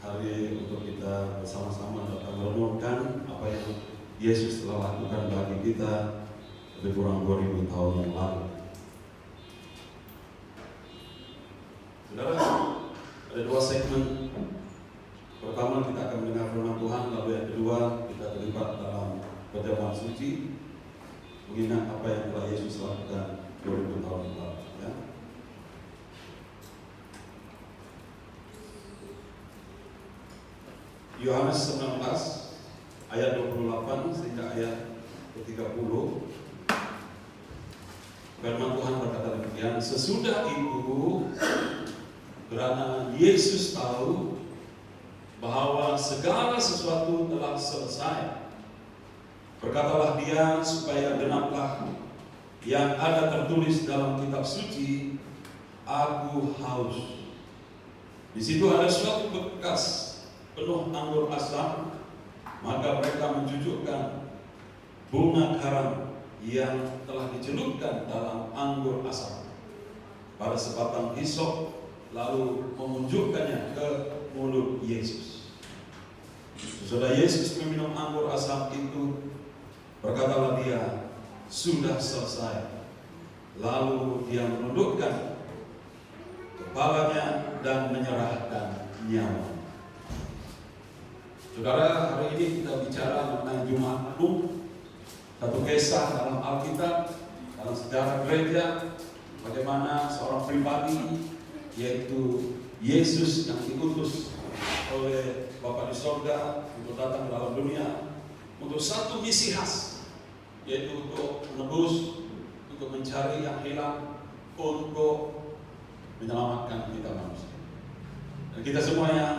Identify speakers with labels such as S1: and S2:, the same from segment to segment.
S1: hari untuk kita bersama-sama datang merenungkan apa yang Yesus telah lakukan bagi kita lebih kurang 2000 tahun yang lalu. Saudara, ada dua segmen. Pertama kita akan mendengar firman Tuhan, lalu yang kedua kita terlibat dalam perjamuan suci mengingat apa yang telah Yesus lakukan 2000 tahun yang lalu. Ya. Yohanes 19 ayat 28 sehingga ayat ke-30. Firman Tuhan berkata demikian, sesudah itu karena Yesus tahu bahwa segala sesuatu telah selesai, berkatalah dia supaya genaplah yang ada tertulis dalam kitab suci, aku haus. Di situ ada suatu bekas penuh anggur asam, maka mereka menjujukkan bunga karam yang telah dicelupkan dalam anggur asam pada sebatang hisop, lalu memunjukkannya ke mulut Yesus. Sesudah Yesus meminum anggur asam itu, berkatalah dia, sudah selesai. Lalu dia menundukkan kepalanya dan menyerahkan nyawa. Saudara, hari ini kita bicara mengenai Jumat Agung, satu kisah dalam Alkitab, dalam sejarah gereja, bagaimana seorang pribadi, yaitu Yesus yang diutus oleh Bapa di sorga untuk datang ke dalam dunia untuk satu misi khas, yaitu untuk menebus, untuk mencari yang hilang, untuk menyelamatkan kita manusia. Dan kita semua yang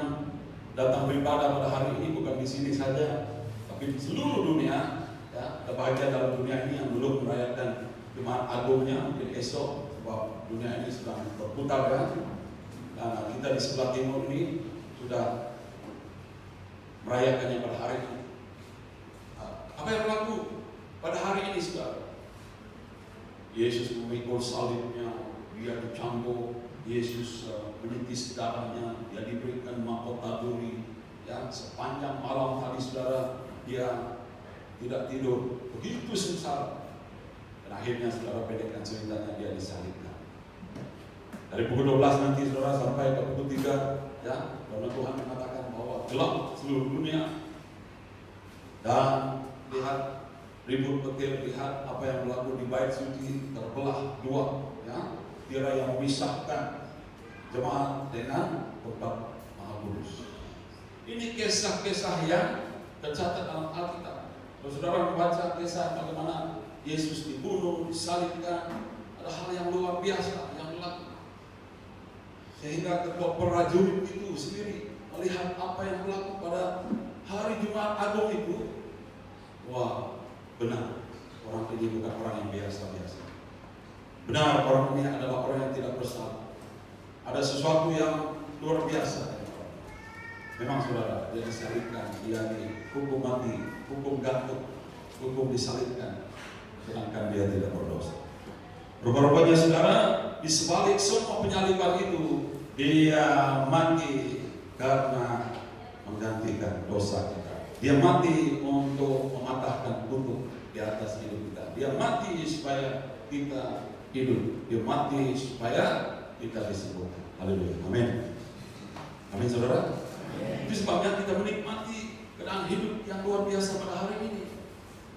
S1: datang beribadah pada hari ini bukan di sini saja, tapi di seluruh dunia. Ya, kita bahagia dalam dunia ini yang belum merayakan Jumat Agungnya, mungkin esok, sebab dunia ini sedang berputar ya. Nah, kita di sebelah timur ini sudah merayakannya pada hari ini. Apa yang berlaku pada hari ini, saudara? Yesus memikul salibnya, dia dicambuk, Yesus menitis darahnya, dia diberikan mahkota duri. Ya, sepanjang malam tadi, saudara, dia tidak tidur, begitu sengsara. Dan akhirnya, saudara, pendekkan ceritanya, dia disalibkan. Dari pukul 12 nanti, saudara, sampai ke pukul 3, ya, karena Tuhan mengatakan bahwa gelap seluruh dunia. Dan lihat ribut petir, lihat apa yang berlaku di bait suci, terbelah dua, ya, tirai yang memisahkan jemaat dengan Tempat Maha Kudus. Ini kisah-kisah yang tercatat dalam Alkitab. Kalau saudara membaca kisah bagaimana Yesus dibunuh, disalibkan, ada hal yang luar biasa yang berlaku. Sehingga ketua prajurit itu sendiri melihat apa yang berlaku pada hari Jumat Agung itu. Wah, benar, orang ini bukan orang yang biasa-biasa. Benar, orang ini adalah orang yang tidak bersalah. Ada sesuatu yang luar biasa. Memang, saudara, dia disalibkan, dia dihukum mati, hukum gantung, hukum disalibkan, sedangkan dia tidak berdosa. Rupa-rupanya, saudara, di sebalik semua penyaliban itu, dia mati karena menggantikan dosa kita. Dia mati untuk mematahkan kutuk di atas hidup kita. Dia mati supaya kita hidup. Dia mati supaya kita disembuhkan. Haleluya. Amin. Amin, saudara. Itu sebabnya kita menikmati keadaan hidup yang luar biasa pada hari ini.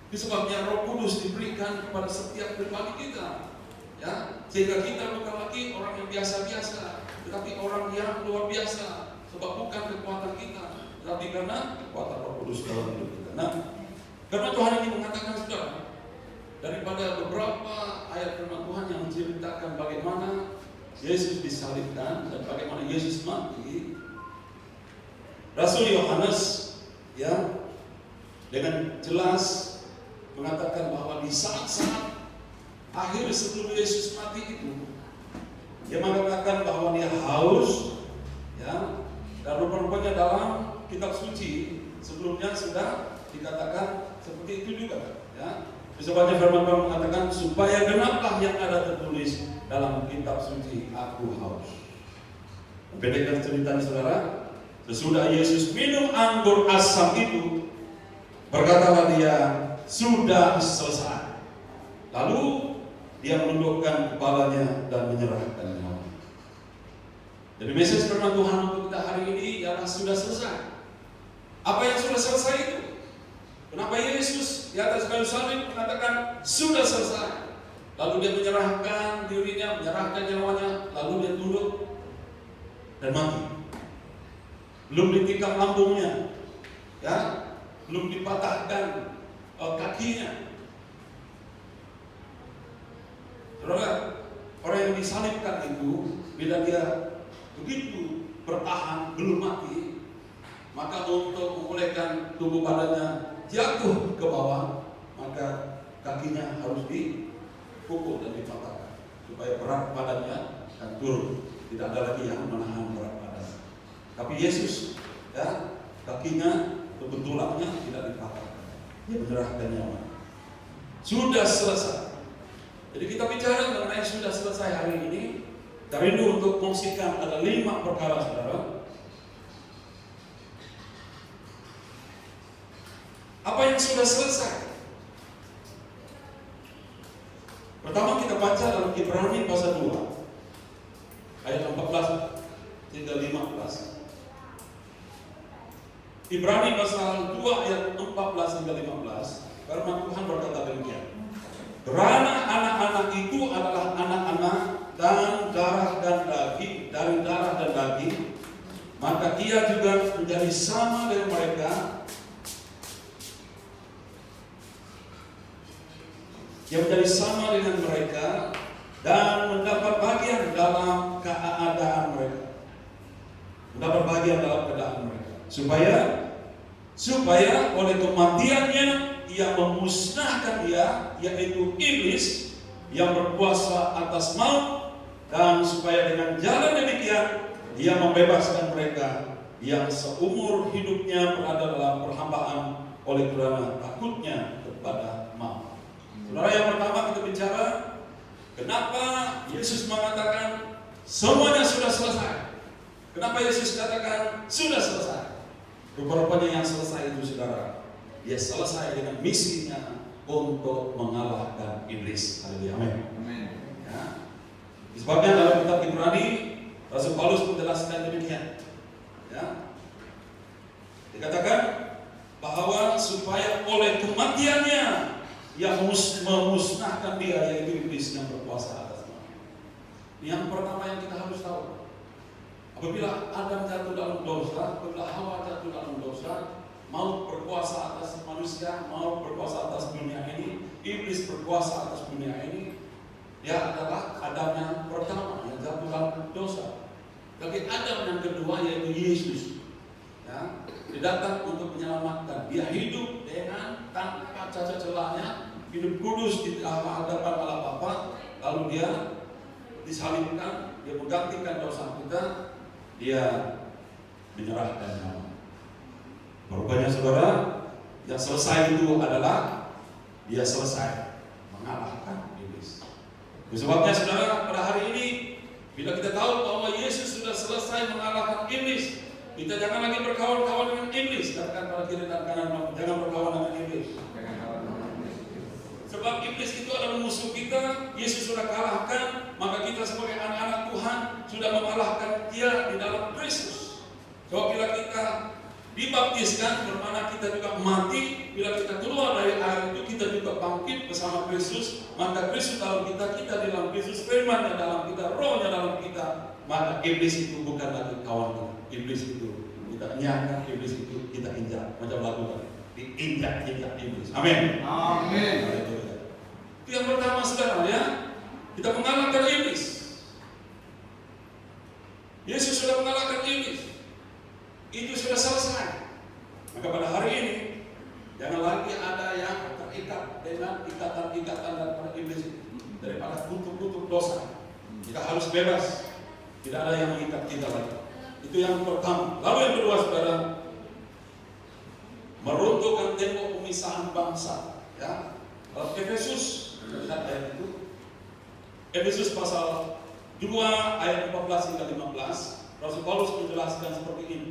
S1: Itu sebabnya Roh Kudus diberikan kepada setiap pribadi kita, ya, sehingga kita bukan lagi orang yang biasa-biasa, tetapi orang yang luar biasa. Sebab bukan kekuatan kita, tetapi karena kekuatan Roh Kudus dalam hidup kita. Nah, karena Tuhan ini mengatakan, saudara, daripada beberapa ayat firman Tuhan yang menceritakan bagaimana Yesus disalibkan dan bagaimana Yesus mati, Rasul Yohanes, ya, dengan jelas mengatakan bahwa di saat-saat akhir sebelum Yesus mati itu, dia mengatakan bahwa dia haus, ya, dan rupa-rupanya dalam kitab suci sebelumnya sudah dikatakan seperti itu juga, ya. Sebabnya firman Tuhan mengatakan supaya genaplah yang ada tertulis dalam kitab suci, aku haus. Membedakan ceritanya, saudara, Sesudah Yesus minum anggur asam itu, berkatalah dia, sudah selesai. Lalu dia menundukkan kepalanya dan menyerahkan nyawa. Jadi message firman Tuhan untuk kita hari ini ialah sudah selesai. Apa yang sudah selesai itu? Kenapa Yesus di atas kayu salib mengatakan sudah selesai? Lalu dia menyerahkan dirinya, menyerahkan nyawanya, lalu dia tunduk dan mati. Belum ditikam lambungnya, ya, belum dipatahkan kakinya. Saudara, orang yang disalibkan itu, bila dia begitu bertahan belum mati, maka untuk memulihkan tubuh badannya jatuh ke bawah, maka kakinya harus dipukul dan dipatahkan supaya berat badannya dan turun. Tidak ada lagi yang menahan berat badan. Tapi Yesus, ya, kakinya atau tulangnya tidak dipatahkan. Dia menyerahkan nyawa. Sudah selesai. Jadi kita bicara mengenai sudah selesai hari ini. Kita rindu untuk mengungsikan ada 5 perkara, saudara. Apa yang sudah selesai? Pertama kita baca dalam Ibrani pasal 2 ayat 14 hingga 15. Ibrani pasal 2 ayat 14 hingga 15. Firman Tuhan berkata demikian. Karena anak-anak itu adalah anak-anak dan darah dan daging, dari darah dan daging, maka ia juga menjadi sama dengan mereka. Ia menjadi sama dengan mereka dan mendapat bagian dalam keadaan mereka. Mendapat bagian dalam keadaan mereka. Supaya oleh kematiannya ia memusnahkan dia, yaitu iblis yang berkuasa atas maut, dan supaya dengan jalan demikian ia membebaskan mereka yang seumur hidupnya berada dalam perhambaan oleh kerana takutnya kepada maut. Saudara, yang pertama kita bicara kenapa Yesus mengatakan semuanya sudah selesai. Kenapa Yesus katakan sudah selesai? Rupa-rupanya yang selesai itu, saudara, dia selesai dengan misinya untuk mengalahkan iblis. Haleluya, amin. Ya. Disebabkan dalam kitab Ibrani, Rasul Paulus menjelaskan demikian. Ya. Dikatakan bahwa supaya oleh kematiannya yang memusnahkan dia, yaitu iblis yang berkuasa atas maut. Yang pertama yang kita harus tahu, apabila Adam jatuh dalam dosa, apabila Hawa jatuh dalam dosa, maut berkuasa atas manusia, maut berkuasa atas dunia ini, iblis berkuasa atas dunia ini. Dia adalah Adam yang pertama yang jatuh dalam dosa. Tapi Adam yang kedua, yaitu Yesus, ya, dia datang untuk menyelamatkan. Dia hidup dengan tanpa cacat celahnya, hidup kudus di hadapan Allah Bapa. Lalu dia disalibkan, dia menggantikan dosa kita, dia menyerahkan nyawa. Rupanya, saudara, yang selesai itu adalah dia selesai mengalahkan iblis. Sebabnya, saudara, pada hari ini bila kita tahu bahwa Yesus sudah selesai mengalahkan iblis, kita jangan lagi berkawan-kawan dengan iblis. Katakan pada kiri dan kanan, jangan berkawan dengan iblis. Sebab iblis itu adalah musuh kita. Yesus sudah kalahkan, maka kita sebagai anak-anak Tuhan sudah mengalahkan dia di dalam Kristus. Sebab bila kita dibaptiskan, bermakna kita juga mati. Bila kita keluar dari air itu, kita juga bangkit bersama Kristus. Maka Kristus dalam kita, kita di dalam Kristus, firman-Nya dalam kita, roh-Nya dalam kita. Maka iblis itu bukan lagi kawan kita. Iblis itu kita nyangka, iblis itu kita injak. Macam lagu tadi, diinjak-injak iblis. Amin.
S2: Amin.
S1: Itu yang pertama, saudara, ya. Kita mengalahkan iblis. Yesus sudah mengalahkan iblis. Itu sudah selesai. Maka pada hari ini jangan lagi ada yang terikat dengan ikatan-ikatan daripada iblis, daripada kutuk-kutuk dosa. Kita harus bebas. Tidak ada yang mengikat kita lagi. Itu yang pertama. Lalu yang kedua, saudara, meruntuhkan tembok pemisahan bangsa. Ya, dalam Efesus, lihat ayat itu. Efesus pasal 2 ayat 14 hingga 15. Rasul Paulus menjelaskan seperti ini.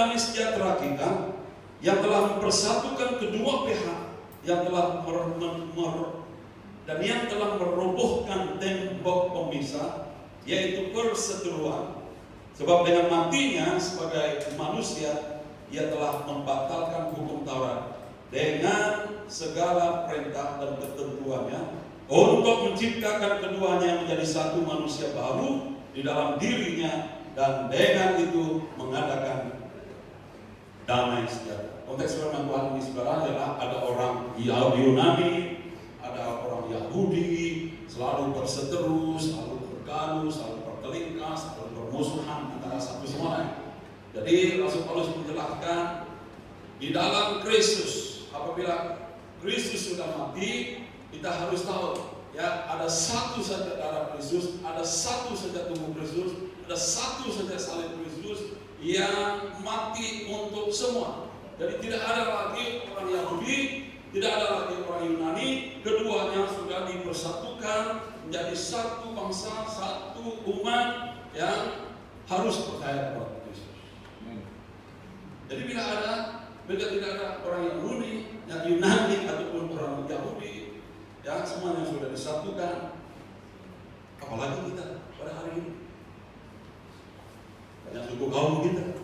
S1: damai sejahtera kita yang telah mempersatukan kedua pihak, yang telah dan yang telah merobohkan tembok pemisah, yaitu perseteruan. Sebab dengan matinya sebagai manusia, ia telah membatalkan hukum Taurat dengan segala perintah dan ketentuannya, untuk menciptakan keduanya menjadi satu manusia baru di dalam dirinya, dan dengan itu mengadakan damai sejahtera. Konteks firman Tuhan ini saudara adalah ada orang Yunani, ada orang Yahudi, selalu berseteru, selalu bergaduh, selalu berkelingkar, selalu bermusuhan antara satu sama lain. Jadi Rasul Paulus menjelaskan di dalam Kristus, apabila Kristus sudah mati, kita harus tahu ya, ada satu saja darah Kristus, ada satu saja tubuh Kristus, ada satu saja salib Kristus yang mati untuk semua. Jadi tidak ada lagi orang Yahudi, tidak ada lagi orang Yunani, keduanya sudah dipersatukan menjadi satu bangsa, satu umat yang harus percaya kepada Kristus. Jadi tidak ada orang Yahudi, yang Yunani ataupun orang Yahudi, ya semuanya sudah disatukan. Apalagi kita pada hari ini banyak suku kaum kita.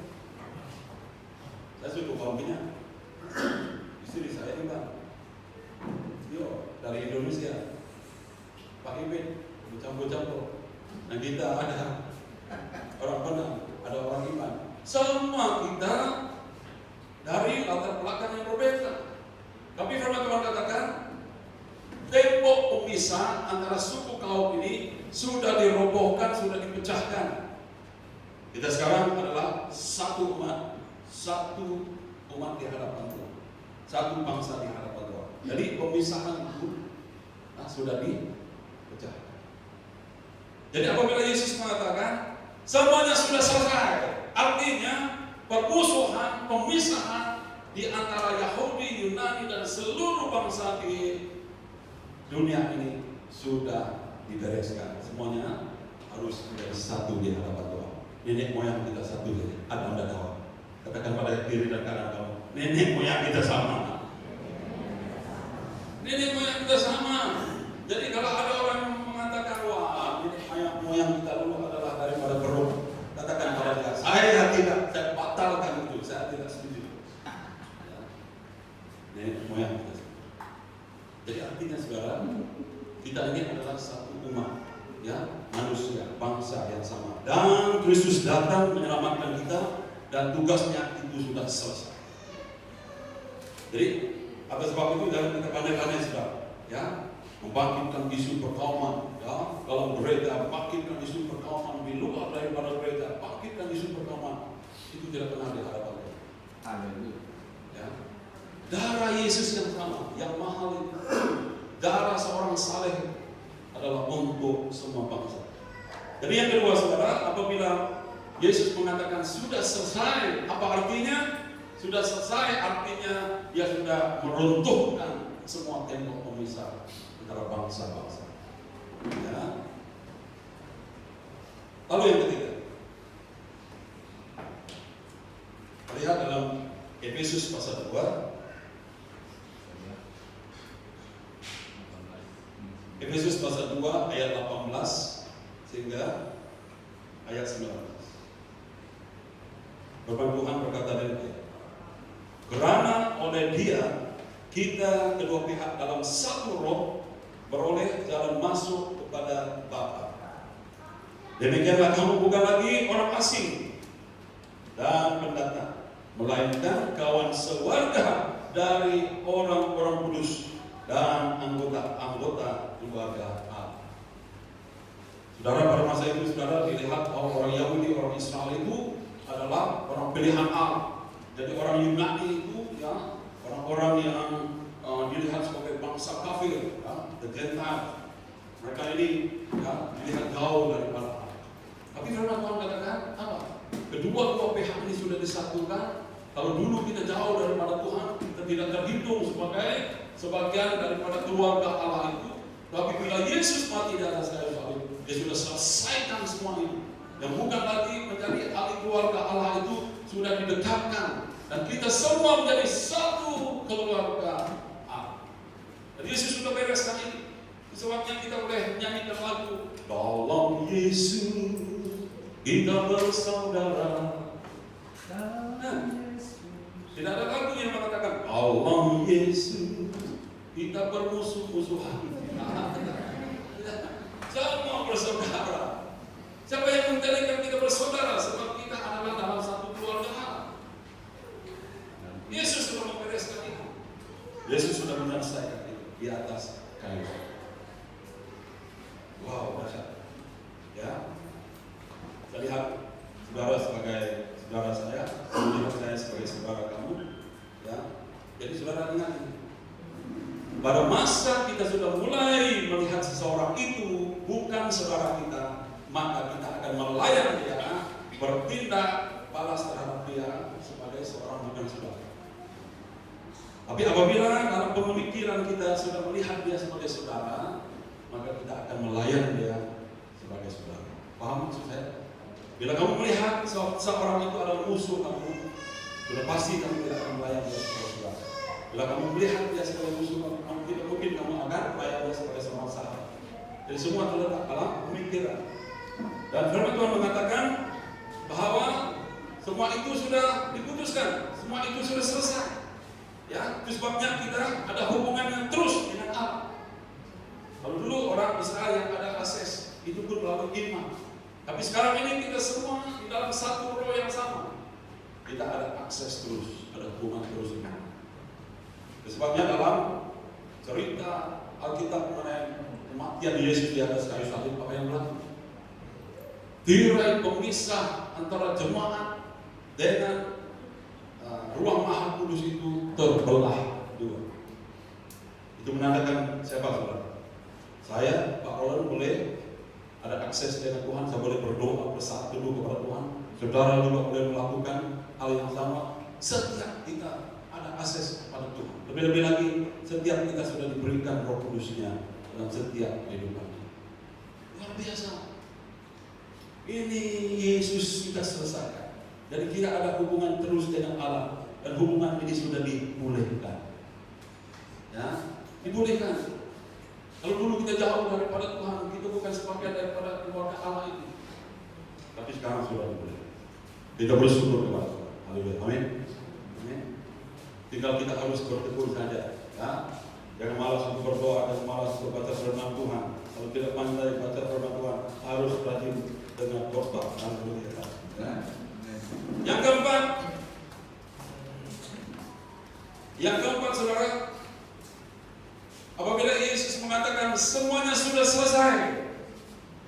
S1: Saya suku kaum Minang, istri saya ini Bang, dari Indonesia, Pak Ibin, campur-campur. Dan kita ada orang Padang, ada orang Iman. Semua kita dari latar belakang yang berbeda. Tapi firman Tuhan katakan, tembok pemisah antara suku kaum ini sudah dirobohkan, sudah dipecahkan. Kita sekarang adalah satu umat di hadapan Tuhan, satu bangsa di hadapan Tuhan. Jadi pemisahan itu sudah dipecahkan. Jadi apabila Yesus mengatakan semuanya sudah selesai, artinya permusuhan, pemisahan di antara Yahudi, Yunani dan seluruh bangsa di dunia ini sudah dibereskan. Semuanya harus menjadi satu di hadapan Tuhan. Nenek moyang kita satu, Adam dan Hawa. Katakan pada kiri dan kanan kamu, nenek moyang kita sama. Nenek moyang kita sama. Jadi kalau ada orang yang mengatakan, wah nenek moyang kita dulu adalah daripada beruk, katakan pada dia, saya tidak, saya batalkan itu, saya tidak setuju. Nenek moyang kita sama. Jadi artinya saudara, kita ini adalah satu umat, ya, manusia, bangsa yang sama. Dan Kristus datang menyelamatkan kita, dan tugasnya itu sudah selesai. Jadi atas sebab itu jangan kita pandai-pandai saudara, ya, membangkitkan isu perkauman, ya, kalau gereja bangkitkan isu perkauman, di luar daripada gereja bangkitkan isu perkauman, itu tidak pernah di hadapan Tuhan. Amin. Ya. Darah Yesus yang sama, yang mahal itu, darah seorang saleh adalah untuk semua bangsa. Jadi yang kedua saudara, apabila Yesus mengatakan sudah selesai, apa artinya? Sudah selesai artinya dia sudah meruntuhkan semua tembok pemisah antara bangsa-bangsa. Ya. Lalu yang ketiga, lihat dalam Efesus pasal 2. Efesus pasal 2 ayat 18 sehingga ayat 19. Firman Tuhan berkata demikian. Kerana oleh Dia kita kedua pihak dalam satu roh beroleh jalan masuk kepada Bapa. Demikianlah kamu bukan lagi orang asing dan pendatang, melainkan kawan sewarga dari orang-orang kudus dan anggota-anggota keluarga Allah. Saudara, pada masa itu saudara dilihat bahwa orang Yahudi, orang Israel itu adalah orang pilihan Allah. Jadi orang Yunani itu, ya, orang-orang yang dilihat sebagai bangsa kafir, ya, the Gentile. Mereka ini, ya, dilihat jauh daripada Allah. Tapi firman Tuhan katakan apa? Kedua pihak ini sudah disatukan. Kalau dulu kita jauh daripada Tuhan, kita tidak terhitung sebagai sebagian daripada keluarga Allah itu. Tapi bila Yesus mati di atas kayu salib, Dia sudah selesaikan semua itu. Yang bukan lagi menjadi ahli keluarga Allah itu sudah didekati menyatukan dan kita semua menjadi satu keluarga Allah. Dan Yesus sudah bereskan ini. Sebabnya kita boleh nyanyikan lagu dalam Yesus kita bersaudara. Tidak ada lagu yang mengatakan dalam Yesus kita bermusuh-musuhan. Semua bersaudara. Siapa yang menjadikan kita bersaudara? Sebab kita adalah dalam satu keluarga Allah. Yesus sudah membereskan itu. Yesus sudah menyelesaikan itu di atas kayu. Wow, dahsyat. Ya. Saya lihat saudara sebagai saudara saya sebagai saudara kamu. Ya. Jadi saudara ingat ini. Pada masa kita sudah mulai melihat seseorang itu bukan saudara kita, maka kita akan melayani dia, bertindak balas terhadap dia sebagai seorang bukan saudara. Tapi apabila dalam pemikiran kita sudah melihat dia sebagai saudara, maka kita akan melayani dia sebagai saudara. Paham maksud saya? Bila kamu melihat seorang itu adalah musuh kamu, sudah pasti kamu tidak akan melayani dia sebagai saudara. Bila kamu melihat dia sebagai musuh kamu, tidak mungkin kamu akan melayani dia sebagai seorang sahabat. Jadi semua terletak dalam pemikiran. Dan firman Tuhan mengatakan bahwa semua itu sudah diputuskan, semua itu sudah selesai. Ya, itu sebabnya kita ada hubungan yang terus dengan Allah. Kalau dulu orang Israel yang ada akses itu pun melalui iman. Tapi sekarang ini kita semua di dalam satu roh yang sama. Kita ada akses terus, ada hubungan terus dengan Allah. Sebabnya dalam cerita Alkitab mengenai kematian Yesus di atas kayu salib, apa yang berlaku? Tirai pemisah antara jemaat dengan ruang Maha Kudus itu terbelah dua. Itu menandakan siapa saudara? Saya, Pak Roland, boleh ada akses dengan Tuhan, saya boleh berdoa bersatu kepada Tuhan. Saudara juga boleh melakukan hal yang sama. Setiap kita ada akses kepada Tuhan. Lebih-lebih lagi, setiap kita sudah diberikan Roh Kudusnya dalam setiap kehidupan. Luar biasa. Ini Yesus kita selesaikan. Jadi kita ada hubungan terus dengan Allah. Dan hubungan ini sudah dipulihkan. Ya, dipulihkan. Kalau dulu kita jauh daripada Tuhan, kita bukan sebagian daripada keluarga Allah ini. Tapi sekarang sudah dipulihkan. Kita bersyukur kepada Tuhan. Haleluya. Amin. Amin. Tinggal kita harus bertekun saja. Ya. Jangan malas untuk berdoa, jangan malas untuk baca firman Tuhan. Kalau tidak pandai baca firman Tuhan, harus rajin dengan khotbah. Haleluya. Ya. Yang keempat, saudara, apabila Yesus mengatakan semuanya sudah selesai,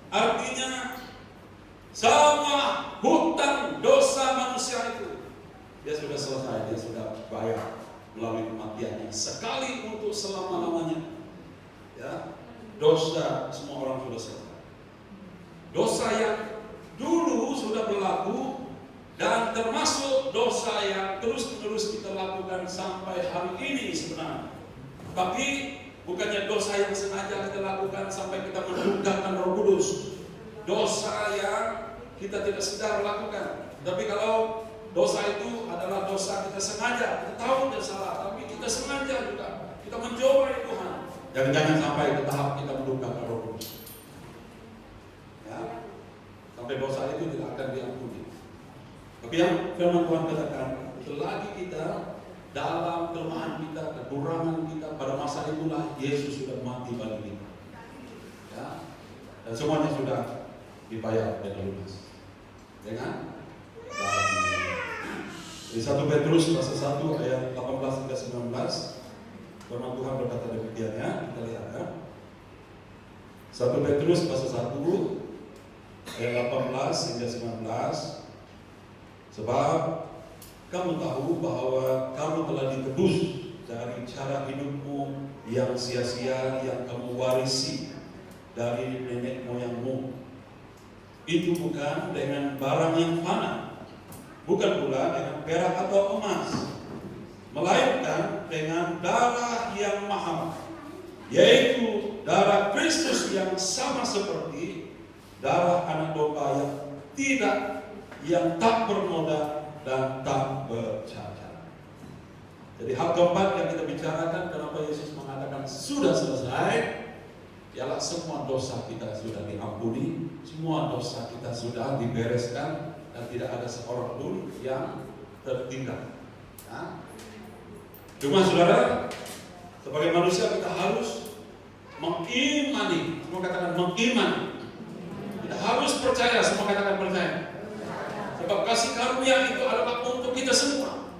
S1: artinya semua hutang dosa manusia itu dia sudah selesai, dia sudah bayar melalui kematiannya sekali untuk selama-lamanya. Ya, dosa semua orang sudah selesai. Dosa yang dulu sudah berlaku dan termasuk dosa yang terus-menerus kita lakukan sampai hari ini sebenarnya. Tapi bukannya dosa yang sengaja kita lakukan sampai kita mendukakan Roh Kudus. Dosa yang kita tidak sadar lakukan. Tapi kalau dosa itu adalah dosa kita sengaja, kita tahu dia salah, tapi kita sengaja juga kita mencobai Tuhan. Jangan sampai ke tahap kita mendukakan Roh Kudus. Ya, sampai dosa itu tidak akan diampuni. Tapi yang firman Tuhan katakan, selagi kita dalam kelemahan kita, kekurangan kita, pada masa itulah Yesus sudah mati bagi kita. Ya, dan semuanya sudah dibayar dengan lunas. Dengan di 1 Petrus pasal 1 ayat 18 hingga 19, firman Tuhan berkata demikian, ya, kita lihat ya. 1 Petrus pasal 1 ayat 18 hingga 19. Sebab kamu tahu bahwa kamu telah ditebus dari cara hidupmu yang sia-sia yang kamu warisi dari nenek moyangmu. Itu bukan dengan barang yang fana, bukan pula dengan perak atau emas, melainkan dengan darah yang mahal, yaitu darah Kristus yang sama seperti darah anak domba yang tak bernoda dan tak bercacat. Jadi hal keempat yang kita bicarakan kenapa Yesus mengatakan sudah selesai, ialah semua dosa kita sudah diampuni, semua dosa kita sudah dibereskan, dan tidak ada seorang pun yang tertinggal. Nah, cuma saudara, sebagai manusia kita harus mengimani, semua katakan mengimani. Kita harus percaya, semua katakan percaya. Sebab kasih karunia itu adalah untuk kita semua.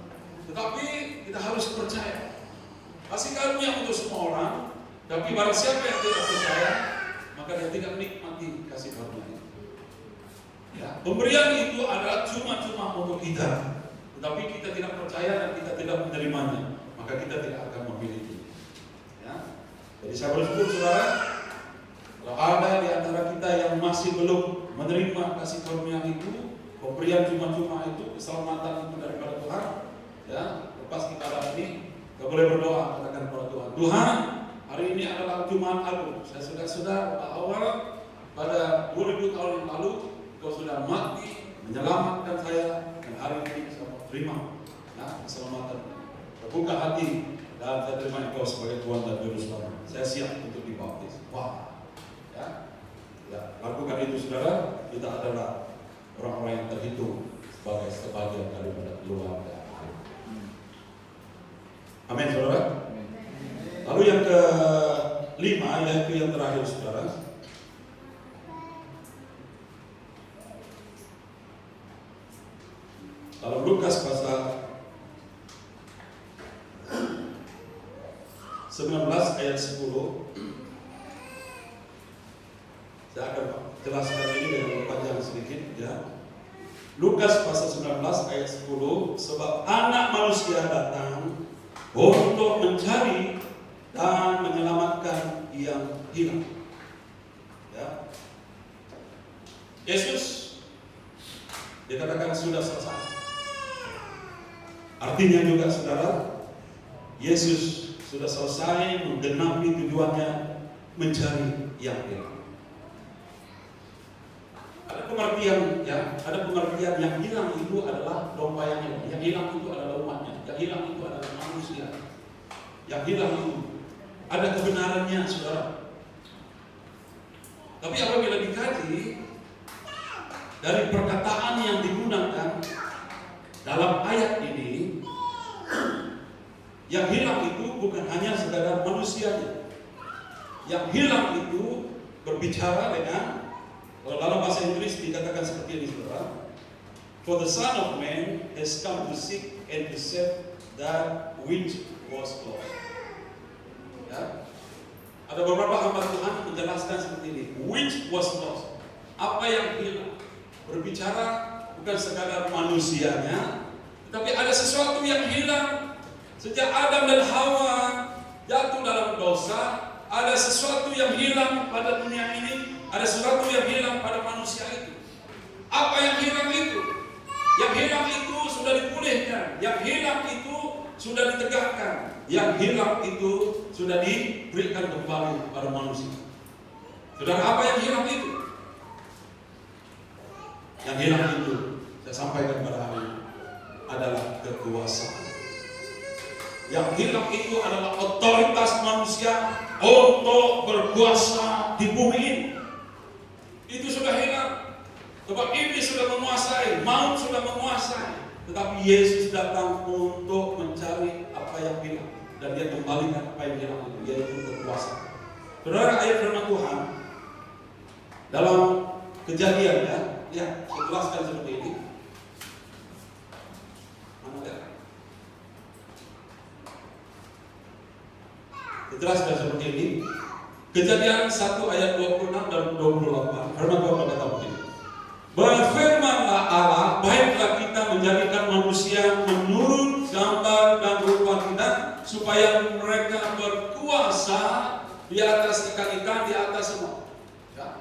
S1: Tetapi kita harus percaya. Kasih karunia untuk semua orang, tapi barang siapa yang tidak percaya, maka dia tidak menikmati kasih karunia itu. Ya, pemberian itu adalah cuma-cuma untuk kita. Tetapi kita tidak percaya dan kita tidak menerimanya, maka kita tidak akan memiliki. Ya. Jadi saya bersyukur saudara, kalau ada di antara kita yang masih belum menerima kasih karunia itu, pemberian cuma-cuma itu, keselamatan itu daripada Tuhan, ya, lepas kita ada ini, kita boleh berdoa, katakan kepada Tuhan, Tuhan, hari ini adalah Jumat Agung. Saya sudah awal pada 2000 tahun yang lalu, Kau sudah mati, menyelamatkan saya, dan hari ini saya mau terima, ya, keselamatan. Terbuka hati, dan saya terima Engkau sebagai Tuhan dan Juru Selamat. Saya siap untuk dibaptis. Wah, ya, lakukan itu saudara. Kita adalah orang-orang yang terhitung sebagai sebagian daripada keluarga. Amin, saudara. Lalu yang kelima, yaitu yang terakhir, saudara. Dalam Lukas pasal 19 ayat 10, saya akan jelaskan ini dengan panjang sedikit, ya. Lukas pasal 19 ayat 10, sebab anak manusia datang untuk mencari dan menyelamatkan yang hilang. Ya. Yesus dikatakan sudah selesai. Artinya juga saudara, Yesus sudah selesai menggenapi tujuannya mencari yang hilang. Ada pengertian, ya, ada pengertian yang hilang itu adalah domba yang hilang. Yang hilang itu adalah umatnya. Yang hilang itu adalah manusia. Yang hilang itu ada kebenarannya, saudara. Tapi apabila dikaji dari perkataan yang digunakan dalam ayat ini, yang hilang itu bukan hanya sekadar manusianya. Yang hilang itu berbicara dengan, kalau dalam bahasa Inggris dikatakan seperti ini, saudara. For the Son of Man has come to seek and to save that which was lost. Ya. Ada beberapa hamba Tuhan menjelaskan seperti ini. Which was lost. Apa yang hilang? Berbicara bukan sekadar manusianya, tetapi ada sesuatu yang hilang. Sejak Adam dan Hawa jatuh dalam dosa, ada sesuatu yang hilang pada dunia ini, ada sesuatu yang hilang pada manusia itu. Apa yang hilang itu? Yang hilang itu sudah dipulihkan, yang hilang itu sudah ditegakkan, yang hilang itu sudah diberikan kembali kepada manusia. Saudara, apa yang hilang itu? Yang hilang itu, saya sampaikan pada hari ini, adalah kekuasaan. Yang hilang itu adalah otoritas manusia untuk berkuasa di bumi ini. Itu sudah hilang. Sebab iblis sudah menguasai, maut sudah menguasai. Tetapi Yesus datang untuk mencari apa yang hilang, dan dia kembalikan apa yang hilang itu, yaitu kekuasaan. Saudara, ayat firman Tuhan dalam Kejadian, ya, saya jelaskan seperti ini. Mana ya? Jelaskan seperti ini. Kejadian 1 ayat 26 dan 28. Firman Tuhan berkata begini. Berfirmanlah Allah, baiklah kita menjadikan manusia menurut gambar dan rupa kita, supaya mereka berkuasa di atas ikan-ikan, di atas semua. Ya.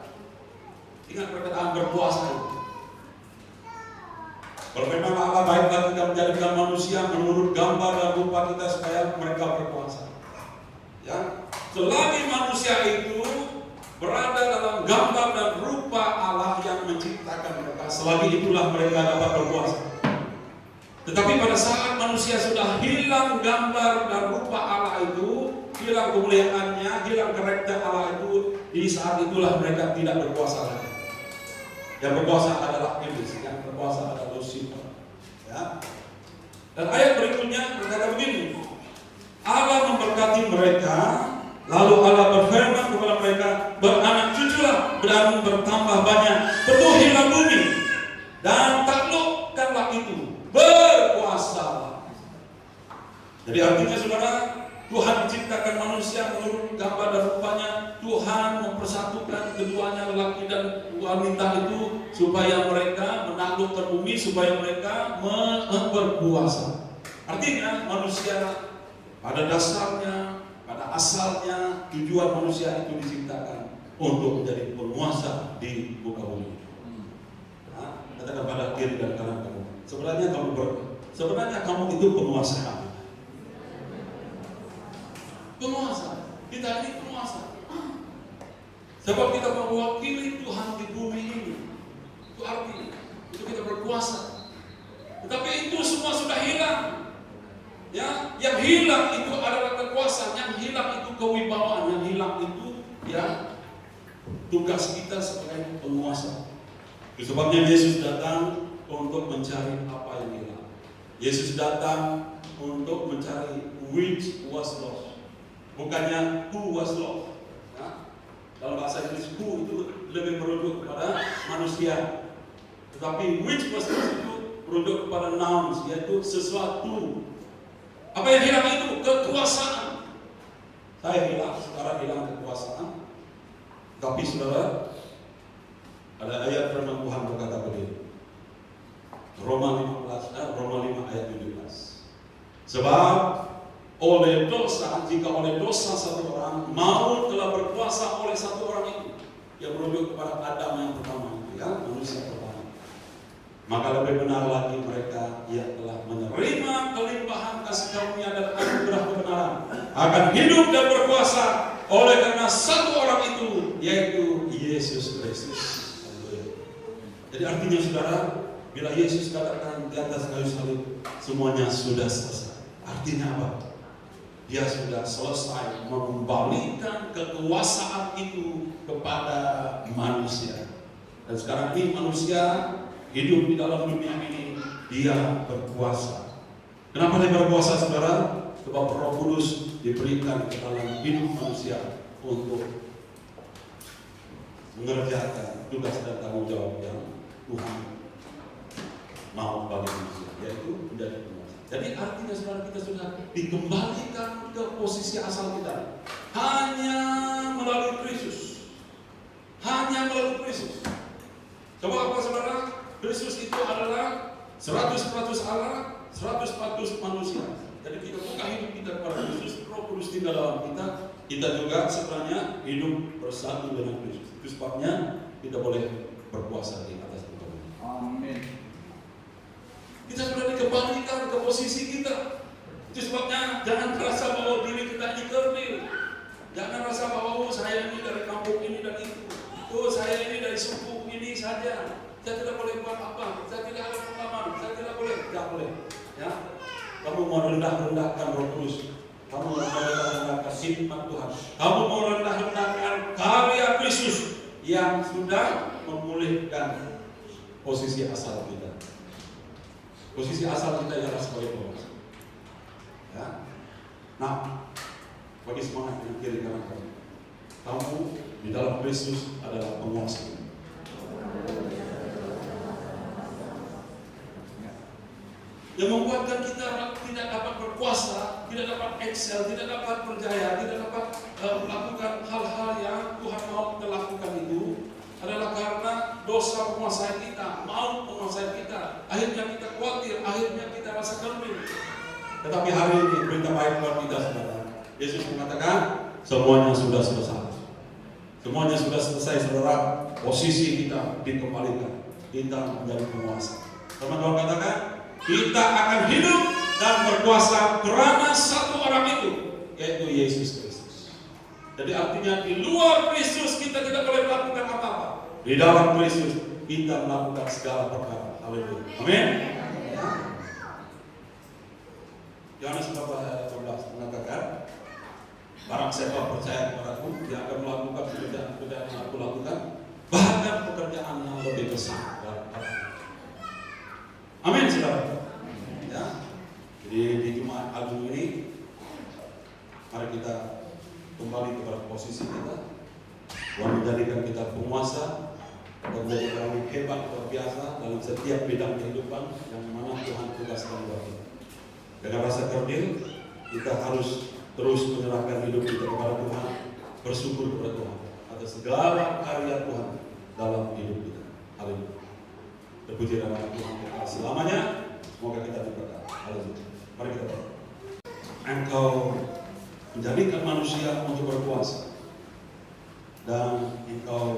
S1: Ingat perkataan berkuasa itu. Berfirmanlah Allah, baiklah kita menjadikan manusia menurut gambar dan rupa kita, supaya mereka berkuasa. Ya, selagi manusia itu berada dalam gambar dan rupa Allah yang menciptakan mereka, selagi itulah mereka dapat berkuasa. Tetapi pada saat manusia sudah hilang gambar dan rupa Allah itu, hilang kemuliaannya, hilang karakter Allah itu, di saat itulah mereka tidak berkuasa lagi. Yang berkuasa adalah iblis, yang berkuasa adalah Lucifer. Ya. Dan ayat berikutnya berkata begini, Allah memberkati mereka, lalu Allah berfirman kepada mereka, beranak cuculah dan bertambah banyak, penuhilah bumi dan taklukkanlah itu, berkuasalah. Jadi artinya saudara, Tuhan menciptakan manusia menurut gambar dan rupanya. Tuhan mempersatukan keduanya, lelaki dan wanita itu, supaya mereka menaklukkan bumi, supaya mereka berkuasa. Artinya manusia pada dasarnya, pada asalnya, tujuan manusia itu diciptakan untuk menjadi penguasa di muka bumi. Nah, katakan pada kiri dan kanan kamu, sebenarnya kamu itu penguasa. Penguasa, kita ini penguasa. Sebab kita mewakili Tuhan di bumi ini. Itu artinya, itu kita berkuasa. Tetapi itu semua sudah hilang. Ya, yang hilang itu adalah kekuasaan, yang hilang itu kewibawaan, yang hilang itu ya tugas kita sebagai penguasa. Itu sebabnya Yesus datang untuk mencari apa yang hilang. Yesus datang untuk mencari which was lost, bukannya who was lost. Ya? Dalam bahasa Inggris who itu lebih merujuk kepada manusia, tetapi which was lost itu merujuk kepada nouns, yaitu sesuatu. Apa yang hilang itu? Kekuasaan. Saya hilang, sekarang hilang kekuasaan. Tapi saudara, ada ayat firman Tuhan berkata begini, Roma 5 ayat 17. Sebab oleh dosa, jika oleh dosa satu orang, maut telah berkuasa oleh satu orang itu, yang merujuk kepada Adam yang pertama itu, ya, manusia pertama. Maka lebih benar lagi mereka yang telah menerima kelimpahan kasih karunia dan anugerah kebenaran akan hidup dan berkuasa oleh karena satu orang itu, yaitu Yesus Kristus. Jadi artinya saudara, bila Yesus katakan di atas kayu salib semuanya sudah selesai, artinya apa? Dia sudah selesai mengembalikan kekuasaan itu kepada manusia. Dan sekarang ini manusia hidup di dalam dunia ini, dia berkuasa. Kenapa dia berkuasa saudara? Sebab Roh Kudus diberikan ke dalam hidup manusia untuk mengerjakan tugas dan tanggung jawab yang Tuhan mau bagi manusia, yaitu menjadi penguasa. Jadi artinya saudara, kita sudah dikembalikan ke posisi asal kita hanya melalui Kristus. Hanya melalui Kristus. Coba apa saudara? Kristus itu adalah 100% Allah, 100% manusia. Jadi kita buka hidup kita kepada Kristus, Roh Kudus tinggal dalam kita. Kita juga sebenarnya hidup bersatu dengan Kristus. Itu sebabnya kita boleh berkuasa di atas muka bumi. Amin. Kita sudah dikembalikan ke posisi kita. Itu sebabnya jangan merasa bahwa diri kita ini kerdil. Jangan merasa bahwa saya ini dari kampung ini dan itu. Saya ini dari suku ini saja. Saya tidak boleh buat apa, saya tidak ada pengalaman, saya tidak boleh, tidak boleh. Ya, kamu mau rendah-rendahkan Roh Kudus, kamu mau rendah-rendahkan hikmat Tuhan, kamu mau rendah-rendahkan karya Kristus yang sudah memulihkan posisi asal kita. Posisi asal kita ialah sebagai penguasa. Ya, nah, bagi semangat yang kiri kanan kamu di dalam Kristus adalah penguasa. Yang membuatkan kita tidak dapat berkuasa, tidak dapat excel, tidak dapat berjaya, tidak dapat melakukan hal-hal yang Tuhan mau kita lakukan itu adalah karena dosa penguasaan kita, mau penguasaan kita. Akhirnya kita khawatir, akhirnya kita rasa kerdil. Tetapi hari ini berita baik buat kita saudara. Yesus mengatakan semuanya sudah selesai. Semuanya sudah selesai saudara. Posisi kita dikembalikan. Kita menjadi penguasa. Teman-teman katakan, kita akan hidup dan berkuasa karena satu orang itu, yaitu Yesus Kristus. Jadi artinya di luar Kristus kita tidak boleh melakukan apa-apa. Di dalam Kristus kita melakukan segala perkara. Haleluya. Amin. kita kembali kepada posisi kita. Tuhan menjadikan kita penguasa dan menjadi orang yang hebat luar biasa dalam setiap bidang kehidupan yang mana Tuhan tugaskan buat kita. Dengan rasa kerdil, kita harus terus menyerahkan hidup kita kepada Tuhan, bersyukur kepada Tuhan atas segala karya Tuhan dalam hidup kita. Haleluya. Terpuji nama Tuhan kita selamanya. Semoga kita diberkati. Haleluya. Mari kita berdoa. Engkau menjadikan manusia untuk berkuasa, dan Engkau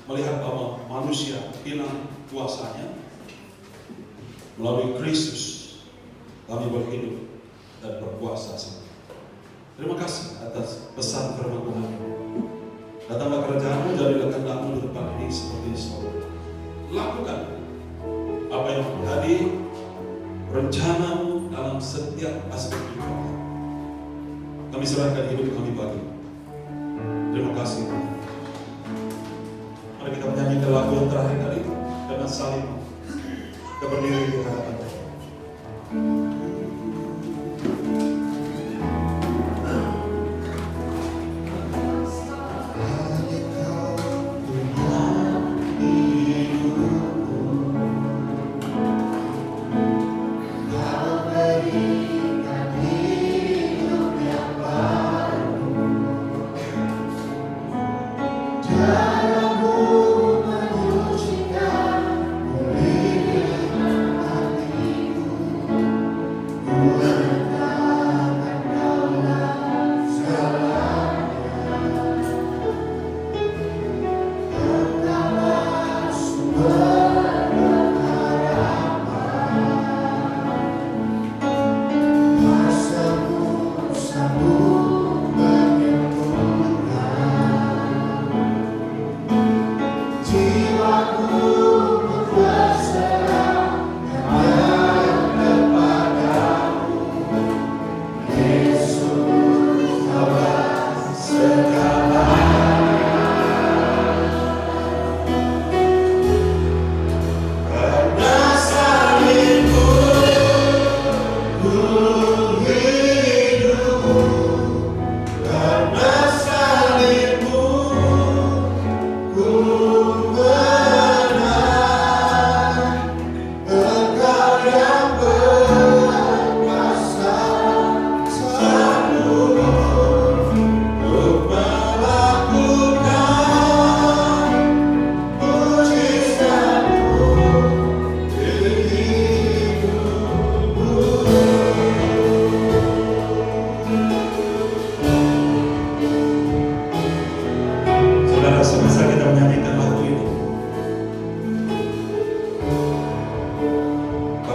S1: melihat bahwa manusia hilang kuasanya. Melalui Kristus kami berhidup dan berkuasa. Terima kasih atas pesan firman Tuhan. Datanglah kerajaan-Mu, jadilah kehendak-Mu di tempat ini seperti di surga. Lakukan apa yang menjadi rencana-Mu dalam setiap aspek hidup kami. Kami serahkan hidup kami bagi. Terima kasih. Mari kita menyanyikan lagu yang terakhir kali dengan saling kita berdiri di hadapan Tuhan.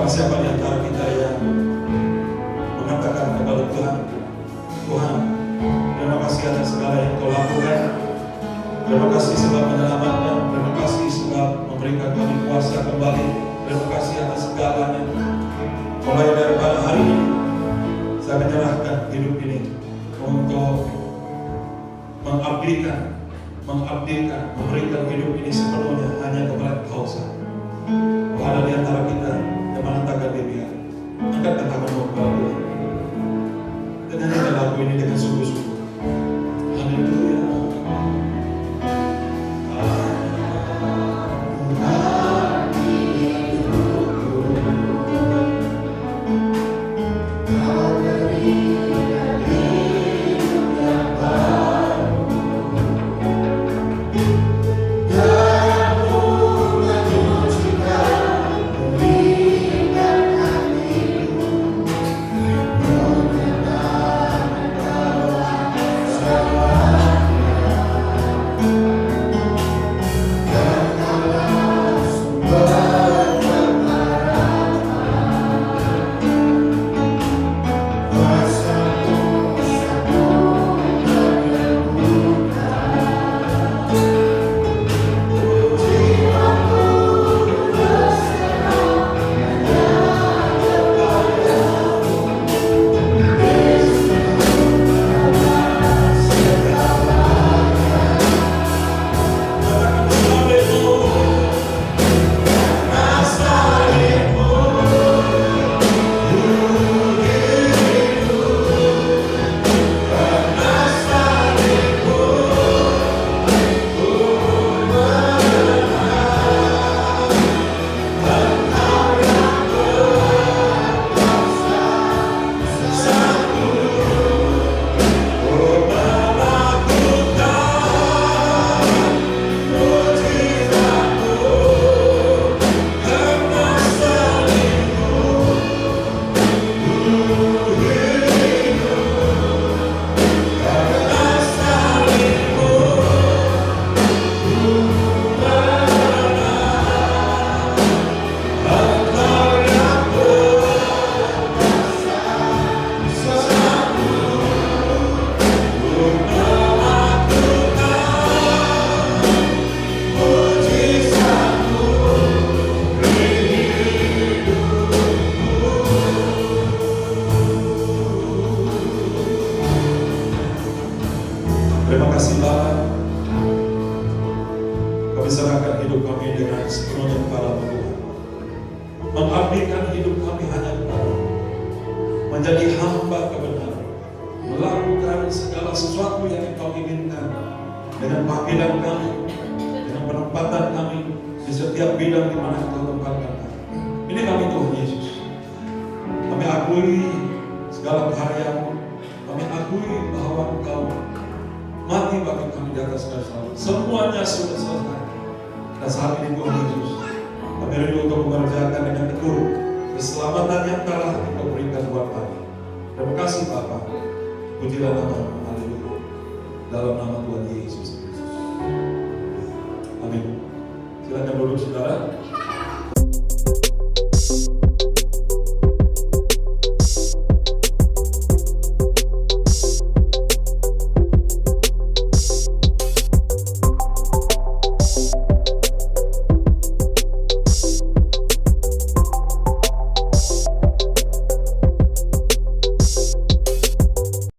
S1: Siapa di antara kita yang mengatakan kepada Tuhan, Tuhan, terima kasih atas segala yang Kau lakukan. Terima kasih sebab menyelamatkan. Terima kasih sebab memberikan kami kuasa kembali. Terima kasih atas segalanya. Mulai daripada hari ini, saya menyerahkan hidup ini untuk mengabdikan, memberikan hidup ini sepenuhnya hanya kepada Kau saja. Ada di antara kita yang menantangkan diri, angkatkan tanganmu kepada Tuhan. Dan nyanyikan lagu ini dengan sungguh-sungguh. Haleluya.
S2: Dalam
S1: menjadi hamba kebenaran, melakukan segala sesuatu yang Engkau inginkan dengan panggilan kami, dengan penempatan kami di setiap bidang di mana Engkau tempatkan kami. Ini kami Tuhan Yesus. Kami akui segala karya-Mu. Kami akui bahwa Engkau mati bagi kami di atas kayu salib. Semuanya sudah selesai. Dan saat ini Tuhan Yesus, kami rindu untuk mengerjakan dengan teguh keselamatan yang telah Engkau berikan buat kami. Terima kasih Bapa. Pujilah nama-Mu. Haleluya. Dalam nama Tuhan Yesus Kristus. Amin. Silakan duduk saudara.